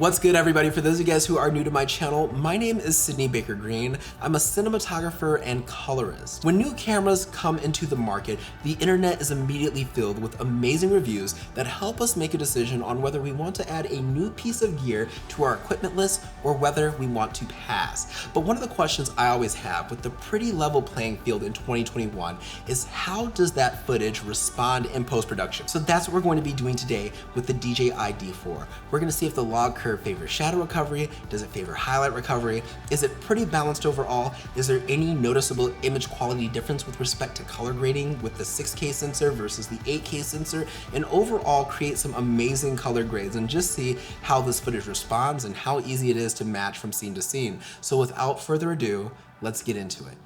What's good, everybody? For those of you guys who are new to my channel, my name is Sydney Baker Green. I'm a cinematographer and colorist. When new cameras come into the market, the internet is immediately filled with amazing reviews that help us make a decision on whether we want to add a new piece of gear to our equipment list or whether we want to pass. But one of the questions I always have with the pretty level playing field in 2021 is how does that footage respond in post-production? So that's what we're going to be doing today with the DJI D4. We're going to see if the log curve favors shadow recovery. Does it favor highlight recovery? Is it pretty balanced overall? Is there any noticeable image quality difference with respect to color grading with the 6K sensor versus the 8K sensor? And overall create some amazing color grades and just see how this footage responds and how easy it is to match from scene to scene. So without further ado, let's get into it.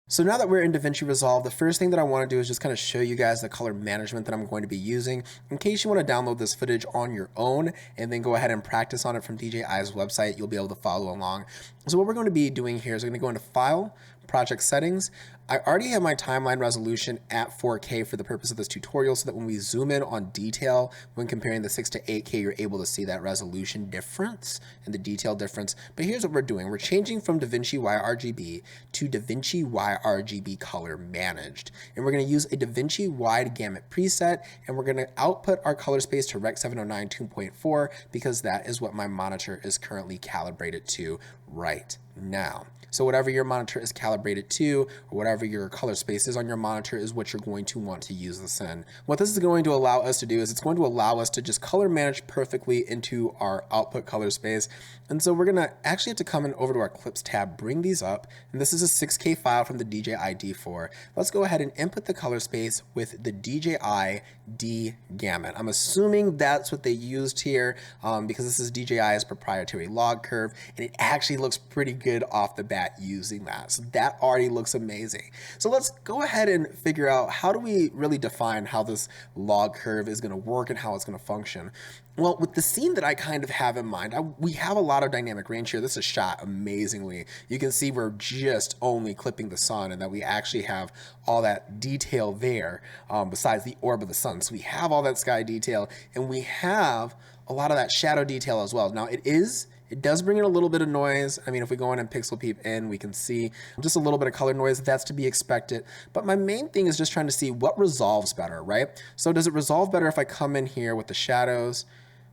So now that we're in DaVinci Resolve, the first thing that I want to do is just kind of show you guys the color management that I'm going to be using in case you want to download this footage on your own and then go ahead and practice on it from DJI's website. You'll be able to follow along. So what we're going to be doing here is we're going to go into File, Project Settings. I already have my timeline resolution at 4K for the purpose of this tutorial so that when we zoom in on detail, when comparing the 6 to 8K, you're able to see that resolution difference and the detail difference. But here's what we're doing. We're changing from DaVinci YRGB to DaVinci YRGB Color Managed. And we're going to use a DaVinci Wide Gamut preset, and we're going to output our color space to Rec 709 2.4 because that is what my monitor is currently calibrated to right now. So whatever your monitor is calibrated to, or whatever your color space is on your monitor is what you're going to want to use this in. What this is going to allow us to do is it's going to allow us to just color manage perfectly into our output color space. And so we're gonna actually have to come in over to our clips tab, bring these up, and this is a 6K file from the DJI D4. Let's go ahead and input the color space with the DJI D gamut. I'm assuming that's what they used here because this is DJI's proprietary log curve, and it actually looks pretty good off the bat using that. So that already looks amazing. So let's go ahead and figure out how do we really define how this log curve is going to work and how it's going to function. Well, with the scene that I kind of have in mind, we have a lot of dynamic range here. This is shot amazingly. You can see we're just only clipping the sun and that we actually have all that detail there besides the orb of the sun. So we have all that sky detail and we have a lot of that shadow detail as well. Now it does bring in a little bit of noise. I mean, if we go in and pixel peep in, we can see just a little bit of color noise. That's to be expected. But my main thing is just trying to see what resolves better, right? So does it resolve better if I come in here with the shadows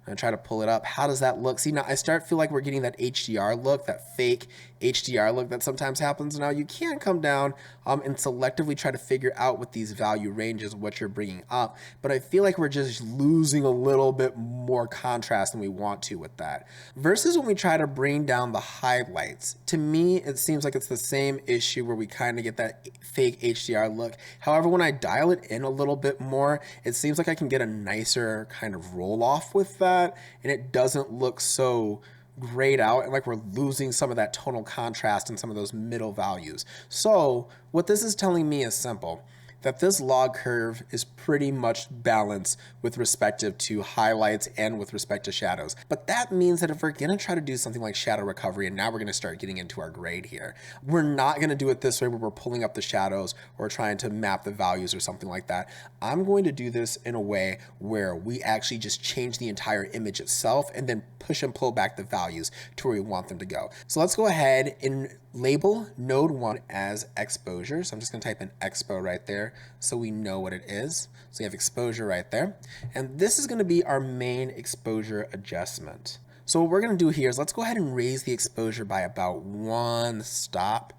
and try to pull it up? How does that look? See, now I feel like we're getting that HDR look, that fake HDR look that sometimes happens. Now you can come down and selectively try to figure out with these value ranges what you're bringing up, but I feel like we're just losing a little bit more contrast than we want to with that. Versus when we try to bring down the highlights, to me it seems like it's the same issue where we kind of get that fake HDR look. However, when I dial it in a little bit more, it seems like I can get a nicer kind of roll off with that, and it doesn't look so grayed out and like we're losing some of that tonal contrast and some of those middle values. So what this is telling me is simple, that this log curve is pretty much balanced with respect to highlights and with respect to shadows. But that means that if we're gonna try to do something like shadow recovery, and now we're gonna start getting into our grade here, we're not gonna do it this way where we're pulling up the shadows or trying to map the values or something like that. I'm going to do this in a way where we actually just change the entire image itself and then push and pull back the values to where we want them to go. So let's go ahead and label node 1 as exposure. So I'm just gonna type in expo right there so we know what it is. So we have exposure right there. And this is gonna be our main exposure adjustment. So what we're gonna do here is let's go ahead and raise the exposure by about 1 stop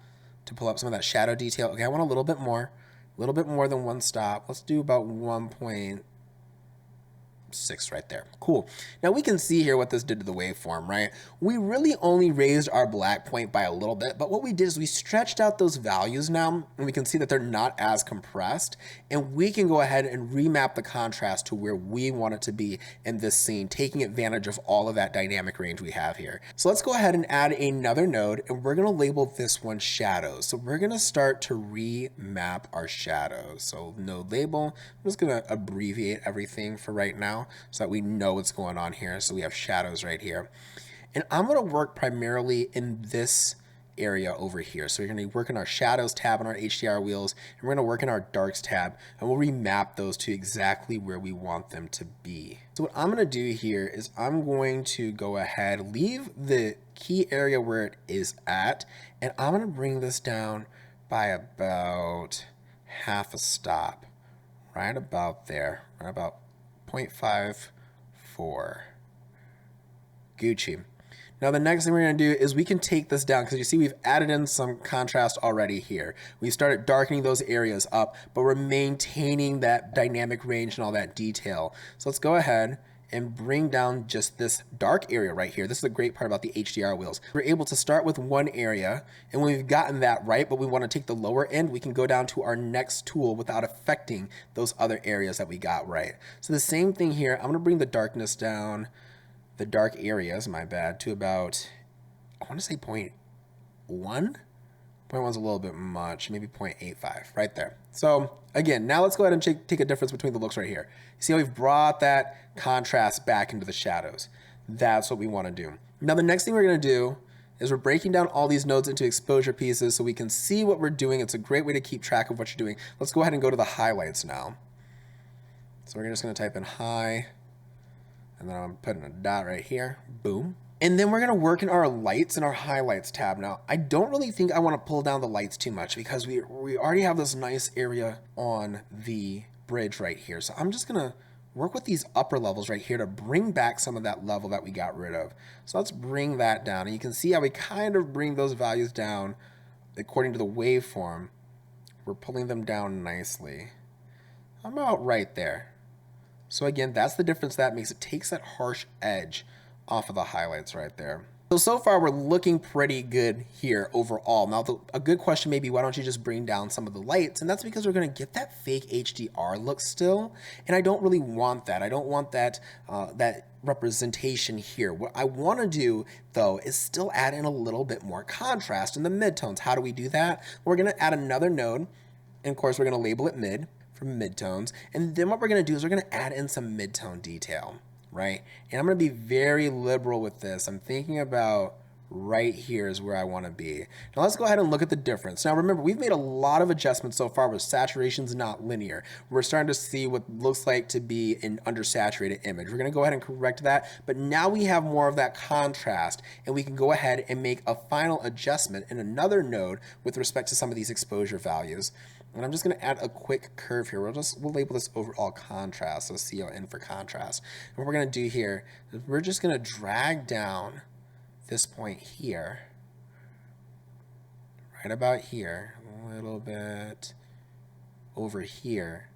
to pull up some of that shadow detail. Okay, I want a little bit more than 1 stop. Let's do about 1.6 right there. Cool. Now we can see here what this did to the waveform, right? We really only raised our black point by a little bit, but what we did is we stretched out those values now, and we can see that they're not as compressed, and we can go ahead and remap the contrast to where we want it to be in this scene, taking advantage of all of that dynamic range we have here. So let's go ahead and add another node, and we're going to label this one shadows. So we're going to start to remap our shadows. So node label, I'm just going to abbreviate everything for right now. now so that we know what's going on here. So we have shadows right here. And I'm going to work primarily in this area over here. So we're going to work in our shadows tab on our HDR wheels, and we're going to work in our darks tab, and we'll remap those to exactly where we want them to be. So what I'm going to do here is I'm going to go ahead, leave the key area where it is at, and I'm going to bring this down by about half a stop, right about there, right about 0.54. Gucci. Now the next thing we're going to do is we can take this down, because you see we've added in some contrast already here. We started darkening those areas up, but we're maintaining that dynamic range and all that detail. So let's go ahead and bring down just this dark area right here. This is the great part about the HDR wheels. We're able to start with one area, and when we've gotten that right, but we want to take the lower end, we can go down to our next tool without affecting those other areas that we got right. So the same thing here, I'm going to bring the darkness down, the dark areas, my bad, to about, I want to say 0.1. 0.1's a little bit much, maybe 0.85, right there. So again, now let's go ahead and take a difference between the looks right here. See how we've brought that contrast back into the shadows. That's what we want to do. Now the next thing we're going to do is we're breaking down all these nodes into exposure pieces so we can see what we're doing. It's a great way to keep track of what you're doing. Let's go ahead and go to the highlights now. So we're just going to type in high, and then I'm putting a dot right here, boom. And then we're gonna work in our lights and our highlights tab. Now, I don't really think I wanna pull down the lights too much because we already have this nice area on the bridge right here. So I'm just gonna work with these upper levels right here to bring back some of that level that we got rid of. So let's bring that down. And you can see how we kind of bring those values down according to the waveform. We're pulling them down nicely. I'm about right there. So again, that's the difference that makes. It takes that harsh edge off of the highlights right there. So far we're looking pretty good here overall. Now a good question may be, why don't you just bring down some of the lights? And that's because we're gonna get that fake HDR look still. And I don't really want that. I don't want that, that representation here. What I wanna do though is still add in a little bit more contrast in the midtones. How do we do that? We're gonna add another node, and of course we're gonna label it mid, from midtones, and then what we're going to do is we're going to add in some midtone detail, right? And I'm going to be very liberal with this. I'm thinking about right here is where I want to be. Now let's go ahead and look at the difference. Now remember, we've made a lot of adjustments so far with saturations not linear. We're starting to see what looks like to be an undersaturated image. We're going to go ahead and correct that, but now we have more of that contrast, and we can go ahead and make a final adjustment in another node with respect to some of these exposure values. And I'm just going to add a quick curve here. We'll label this overall contrast, so CON for contrast. And what we're going to do here is we're just going to drag down this point here, right about here, a little bit over here,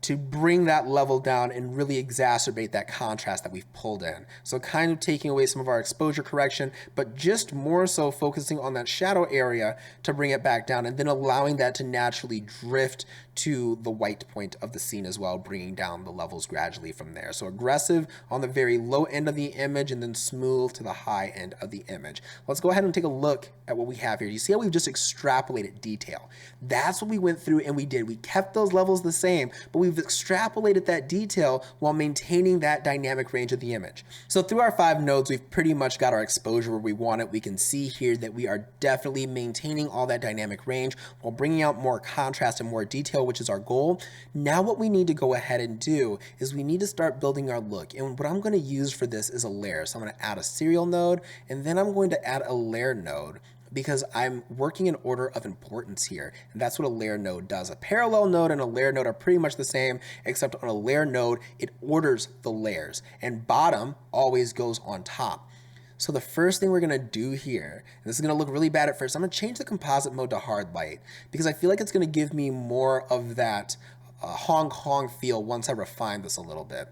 to bring that level down and really exacerbate that contrast that we've pulled in. So kind of taking away some of our exposure correction, but just more so focusing on that shadow area to bring it back down, and then allowing that to naturally drift to the white point of the scene as well, bringing down the levels gradually from there. So aggressive on the very low end of the image and then smooth to the high end of the image. Let's go ahead and take a look at what we have here. You see how we've just extrapolated detail? That's what we went through and we did. We kept those levels the same, but we've extrapolated that detail while maintaining that dynamic range of the image. So through our 5 nodes, we've pretty much got our exposure where we want it. We can see here that we are definitely maintaining all that dynamic range while bringing out more contrast and more detail, which is our goal. Now what we need to go ahead and do is we need to start building our look. And what I'm going to use for this is a layer. So I'm going to add a serial node, and then I'm going to add a layer node, because I'm working in order of importance here. And that's what a layer node does. A parallel node and a layer node are pretty much the same, except on a layer node, it orders the layers, and bottom always goes on top. So the first thing we're gonna do here, and this is gonna look really bad at first, I'm gonna change the composite mode to hard light, because I feel like it's gonna give me more of that Hong Kong feel once I refine this a little bit.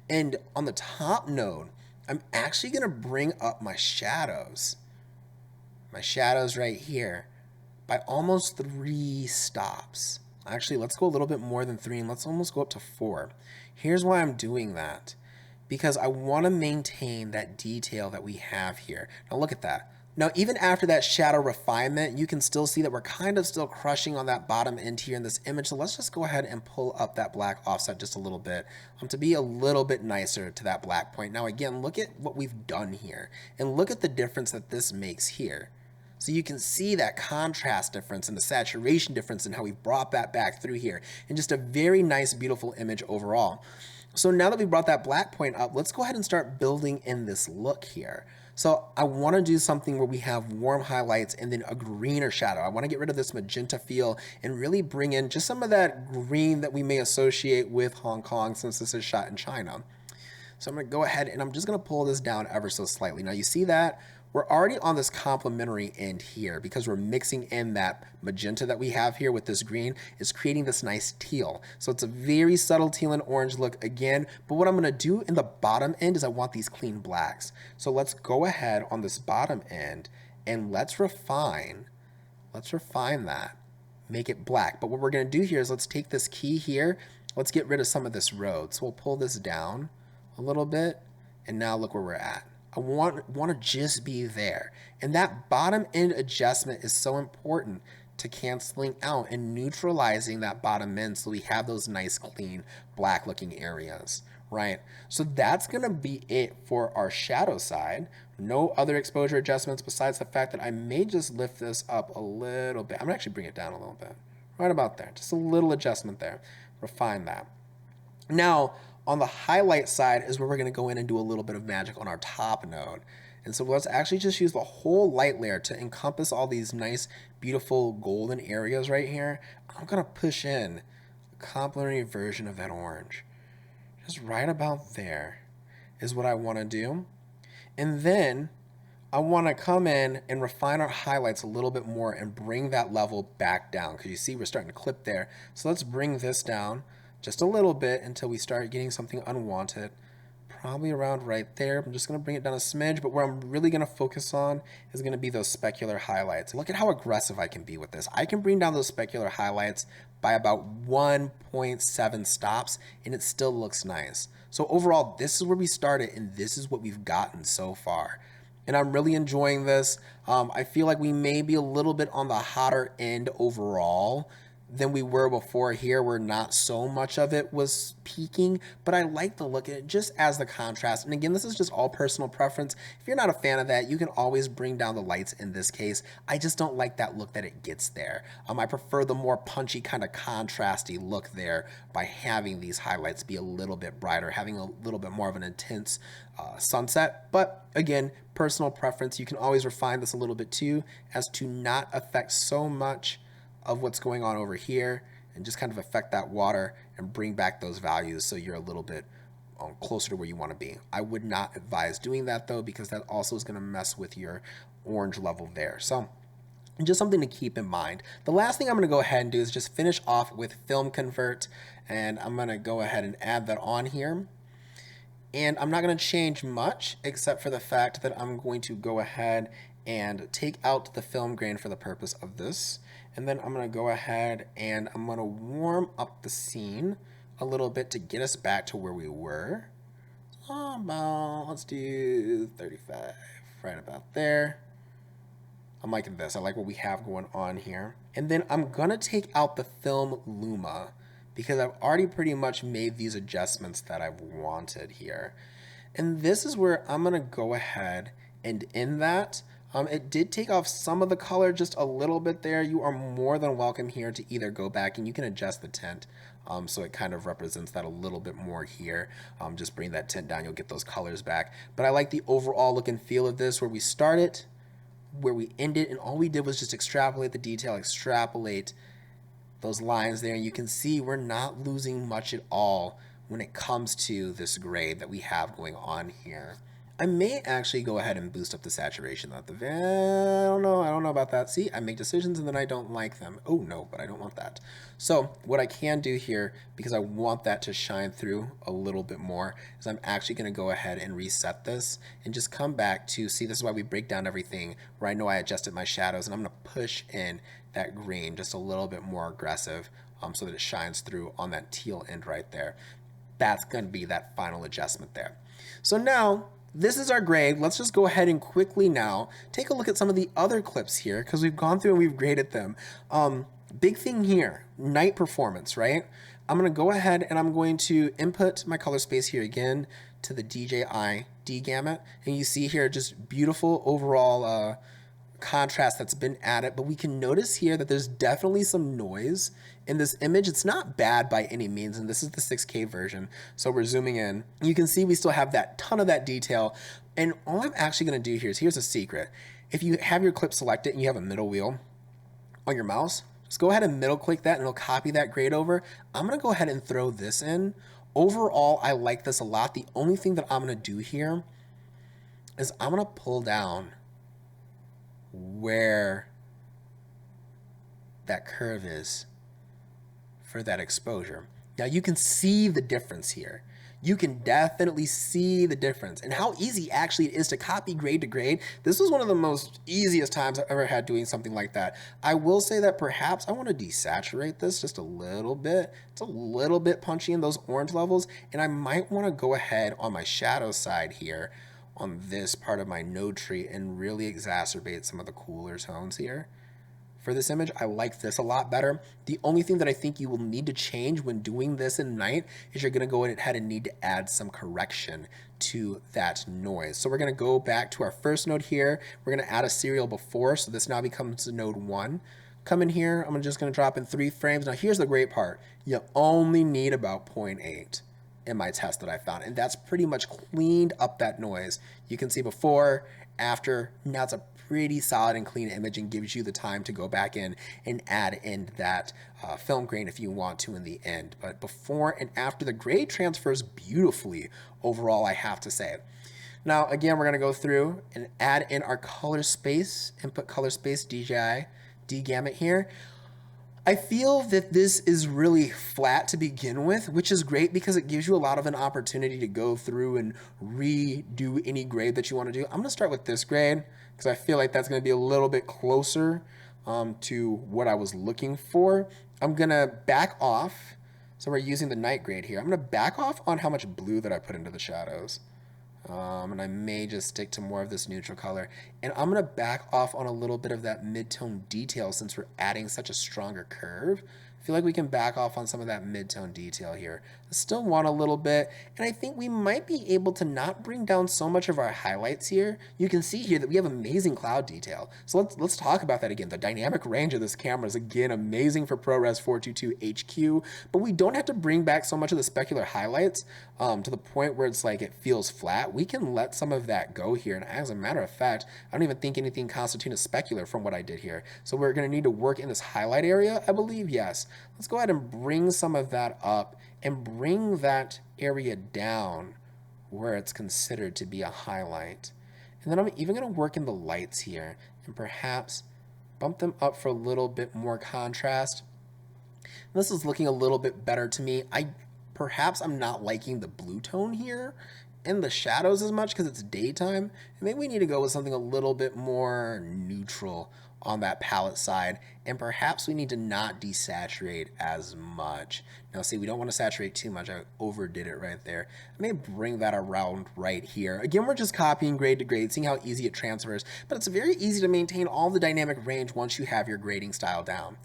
And on the top node, I'm actually gonna bring up my shadows right here by almost 3 stops. Actually, let's go a little bit more than 3, and let's almost go up to 4. Here's why I'm doing that. Because I want to maintain that detail that we have here. Now look at that. Now, even after that shadow refinement, you can still see that we're kind of still crushing on that bottom end here in this image. So let's just go ahead and pull up that black offset just a little bit to be a little bit nicer to that black point. Now, again, look at what we've done here and look at the difference that this makes here. So you can see that contrast difference and the saturation difference and how we've brought that back through here and just a very nice, beautiful image overall. So now that we brought that black point up, let's go ahead and start building in this look here. So I want to do something where we have warm highlights and then a greener shadow. I want to get rid of this magenta feel and really bring in just some of that green that we may associate with Hong Kong since this is shot in China. So I'm going to go ahead and I'm just going to pull this down ever so slightly. Now you see that? We're already on this complementary end here because we're mixing in that magenta that we have here with this green is creating this nice teal. So it's a very subtle teal and orange look again, but what I'm gonna do in the bottom end is I want these clean blacks. So let's go ahead on this bottom end and let's refine that, make it black. But what we're gonna do here is let's take this key here, let's get rid of some of this road. So we'll pull this down a little bit and now look where we're at. I want to just be there. And that bottom end adjustment is so important to canceling out and neutralizing that bottom end so we have those nice, clean, black looking areas, right? So that's going to be it for our shadow side. No other exposure adjustments besides the fact that I may just lift this up a little bit. I'm going to actually bring it down a little bit, right about there. Just a little adjustment there. Refine that. Now, on the highlight side is where we're going to go in and do a little bit of magic on our top node. And so let's actually just use the whole light layer to encompass all these nice, beautiful golden areas right here. I'm going to push in a complementary version of that orange. Just right about there is what I want to do. And then I want to come in and refine our highlights a little bit more and bring that level back down because you see we're starting to clip there. So let's bring this down just a little bit until we start getting something unwanted, probably around right there. I'm just going to bring it down a smidge, but where I'm really going to focus on is going to be those specular highlights. Look at how aggressive I can be with this. I can bring down those specular highlights by about 1.7 stops and it still looks nice. So overall, this is where we started and this is what we've gotten so far. And I'm really enjoying this. I feel like we may be a little bit on the hotter end overall than we were before here, where not so much of it was peaking, but I like the look at it just as the contrast. And again, this is just all personal preference. If you're not a fan of that, you can always bring down the lights in this case. I just don't like that look that it gets there. I prefer the more punchy kind of contrasty look there by having these highlights be a little bit brighter, having a little bit more of an intense sunset. But again, personal preference, you can always refine this a little bit too as to not affect so much of what's going on over here and just kind of affect that water and bring back those values so you're a little bit closer to where you want to be. I would not advise doing that though, because that also is going to mess with your orange level there. So just something to keep in mind. The last thing I'm going to go ahead and do is just finish off with film convert, and I'm going to go ahead and add that on here. And I'm not going to change much except for the fact that I'm going to go ahead and take out the film grain for the purpose of this. And then I'm going to go ahead and I'm going to warm up the scene a little bit to get us back to where we were. Let's do 35, right about there. I'm liking this. I like what we have going on here. And then I'm going to take out the film luma because I've already pretty much made these adjustments that I've wanted here. And this is where I'm going to go ahead and in that, it did take off some of the color just a little bit there. You are more than welcome here to either go back and you can adjust the tint so it kind of represents that a little bit more here. Just bring that tint down, you'll get those colors back. But I like the overall look and feel of this, where we started, where we ended, and all we did was just extrapolate the detail, extrapolate those lines there, and you can see we're not losing much at all when it comes to this grade that we have going on here. I may actually go ahead and boost up the saturation at the I don't know about that. See, I make decisions and then I don't like them. Oh no, but I don't want that. So what I can do here, because I want that to shine through a little bit more, is I'm actually going to go ahead and reset this and just come back to, see, this is why we break down everything, where I know I adjusted my shadows, and I'm going to push in that green just a little bit more aggressive so that it shines through on that teal end right there. That's going to be that final adjustment there. So now this is our grade. Let's just go ahead and quickly now take a look at some of the other clips here because we've gone through and we've graded them. Big thing here, night performance, right? I'm going to go ahead and I'm going to input my color space here again to the DJI D gamut. And you see here just beautiful overall contrast that's been added, but we can notice here that there's definitely some noise in this image. It's not bad by any means, and this is the 6K version. So we're zooming in. You can see we still have that ton of that detail. And all I'm actually going to do here is, here's a secret. If you have your clip selected and you have a middle wheel on your mouse, just go ahead and middle click that and it'll copy that grade over. I'm going to go ahead and throw this in. Overall, I like this a lot. The only thing that I'm going to do here is I'm going to pull down where that curve is for that exposure. Now you can see the difference here. You can definitely see the difference and how easy actually it is to copy grade to grade. This was one of the most easiest times I've ever had doing something like that. I will say that perhaps I want to desaturate this just a little bit. It's a little bit punchy in those orange levels, and I might want to go ahead on my shadow side here on this part of my node tree and really exacerbate some of the cooler tones here. For this image, I like this a lot better. The only thing that I think you will need to change when doing this in night is you're gonna go ahead and need to add some correction to that noise. So we're gonna go back to our first node here. We're gonna add a serial before, so this now becomes node 1. Come in here, I'm just gonna drop in 3 frames. Now here's the great part. You only need about 0.8. in my test that I found, and that's pretty much cleaned up that noise. You can see before, after, now it's a pretty solid and clean image and gives you the time to go back in and add in that film grain if you want to in the end. But before and after, the grade transfers beautifully overall, I have to say. Now again, we're going to go through and add in our color space, input color space DJI D gamut here. I feel that this is really flat to begin with, which is great because it gives you a lot of an opportunity to go through and redo any grade that you want to do. I'm going to start with this grade because I feel like that's going to be a little bit closer to what I was looking for. I'm going to back off. So we're using the night grade here. I'm going to back off on how much blue that I put into the shadows. And I may just stick to more of this neutral color. And I'm going to back off on a little bit of that mid-tone detail since we're adding such a stronger curve. I feel like we can back off on some of that mid-tone detail here. I still want a little bit, and I think we might be able to not bring down so much of our highlights here. You can see here that we have amazing cloud detail. So let's talk about that again. The dynamic range of this camera is again amazing for ProRes 422 HQ, but we don't have to bring back so much of the specular highlights to the point where it's like it feels flat. We can let some of that go here, and as a matter of fact, I don't even think anything constitutes specular from what I did here. So we're going to need to work in this highlight area, I believe, yes. Let's go ahead and bring some of that up and bring that area down where it's considered to be a highlight. And then I'm even going to work in the lights here and perhaps bump them up for a little bit more contrast. This is looking a little bit better to me. Perhaps I'm not liking the blue tone here in the shadows as much because it's daytime. And maybe we need to go with something a little bit more neutral on that palette side, and perhaps we need to not desaturate as much. Now see, we don't want to saturate too much. I overdid it right there. I may bring that around right here. Again, we're just copying grade to grade, seeing how easy it transfers, but it's very easy to maintain all the dynamic range once you have your grading style down.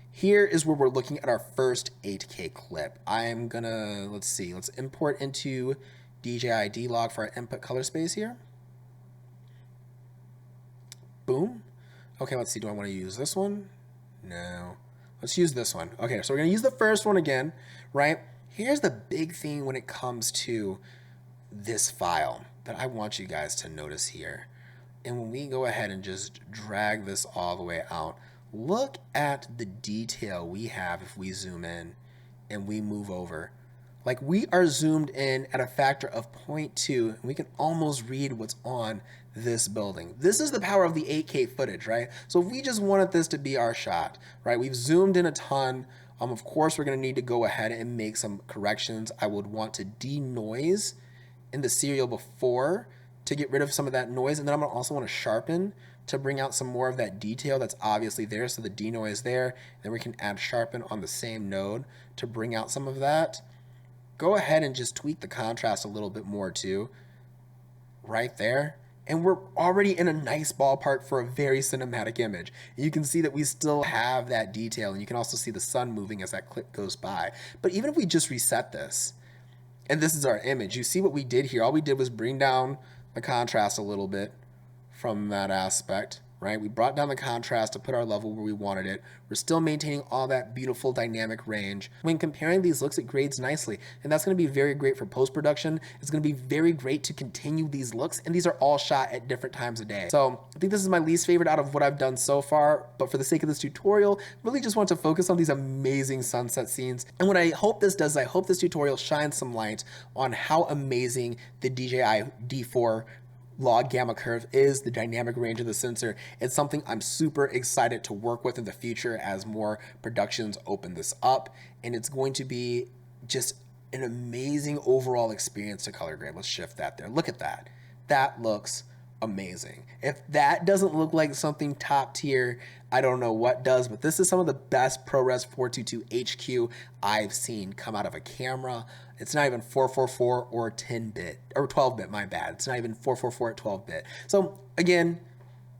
Here is where we're looking at our first 8K clip. I'm gonna, let's import into DJI D-Log for our input color space here. Boom. Okay, let's see, do I want to use this one? No. Let's use this one. Okay, so we're going to use the first one again, right? Here's the big thing when it comes to this file that I want you guys to notice here. And when we go ahead and just drag this all the way out, look at the detail we have if we zoom in and we move over. Like we are zoomed in at a factor of 0.2, and we can almost read what's on this building. This is the power of the 8K footage, right? So if we just wanted this to be our shot, right? We've zoomed in a ton. Of course, we're gonna need to go ahead and make some corrections. I would want to denoise in the serial before to get rid of some of that noise. And then I'm gonna also wanna sharpen to bring out some more of that detail that's obviously there. So the denoise there, then we can add sharpen on the same node to bring out some of that. Go ahead and just tweak the contrast a little bit more too. right there. And we're already in a nice ballpark for a very cinematic image. You can see that we still have that detail, and you can also see the sun moving as that clip goes by. But even if we just reset this, and this is our image, you see what we did here. All we did was bring down the contrast a little bit from that aspect, right? We brought down the contrast to put our level where we wanted it. We're still maintaining all that beautiful dynamic range. When comparing these looks, it grades nicely, and that's going to be very great for post-production. It's going to be very great to continue these looks, and these are all shot at different times of day. So I think this is my least favorite out of what I've done so far, but for the sake of this tutorial, really just want to focus on these amazing sunset scenes. And what I hope this does, I hope this tutorial shines some light on how amazing the DJI D4 log gamma curve is, the dynamic range of the sensor. It's something I'm super excited to work with in the future as more productions open this up, and it's going to be just an amazing overall experience to color grade. Let's shift that there. Look at that. That looks amazing. If that doesn't look like something top tier, I don't know what does, but this is some of the best ProRes 422 HQ I've seen come out of a camera. It's not even 444 or 10-bit, or 12-bit, my bad. It's not even 444 at 12-bit. So again,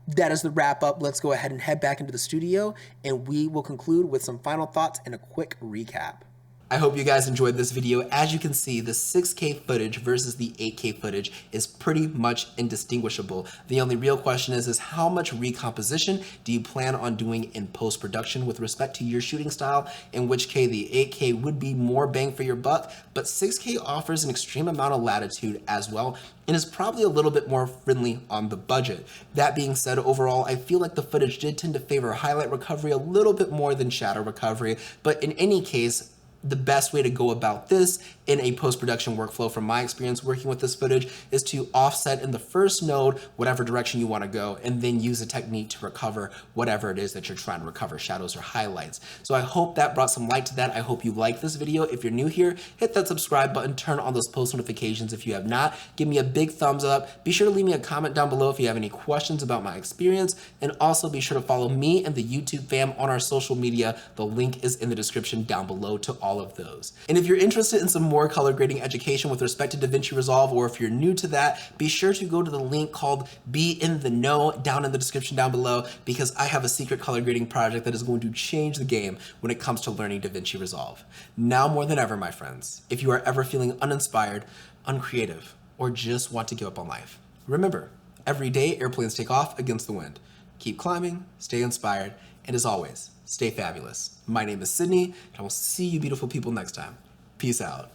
that is the wrap up. Let's go ahead and head back into the studio, and we will conclude with some final thoughts and a quick recap. I hope you guys enjoyed this video. As you can see, the 6K footage versus the 8K footage is pretty much indistinguishable. The only real question is how much recomposition do you plan on doing in post-production with respect to your shooting style, in which case the 8K would be more bang for your buck, but 6K offers an extreme amount of latitude as well, and is probably a little bit more friendly on the budget. That being said, overall, I feel like the footage did tend to favor highlight recovery a little bit more than shadow recovery, but in any case, the best way to go about this in a post-production workflow, from my experience working with this footage, is to offset in the first node whatever direction you want to go, and then use a technique to recover whatever it is that you're trying to recover, shadows or highlights. So I hope that brought some light to that. I hope you liked this video. If you're new here, hit that subscribe button, turn on those post notifications if you have not. Give me a big thumbs up. Be sure to leave me a comment down below if you have any questions about my experience, and also be sure to follow me and the YouTube fam on our social media. The link is in the description down below to all of those. And if you're interested in some more color grading education with respect to DaVinci Resolve, or if you're new to that, be sure to go to the link called Be in the Know down in the description down below, because I have a secret color grading project that is going to change the game when it comes to learning DaVinci Resolve. Now more than ever, my friends, if you are ever feeling uninspired, uncreative, or just want to give up on life, remember, every day airplanes take off against the wind. Keep climbing, stay inspired, and as always, stay fabulous. My name is Sydney, and I will see you beautiful people next time. Peace out.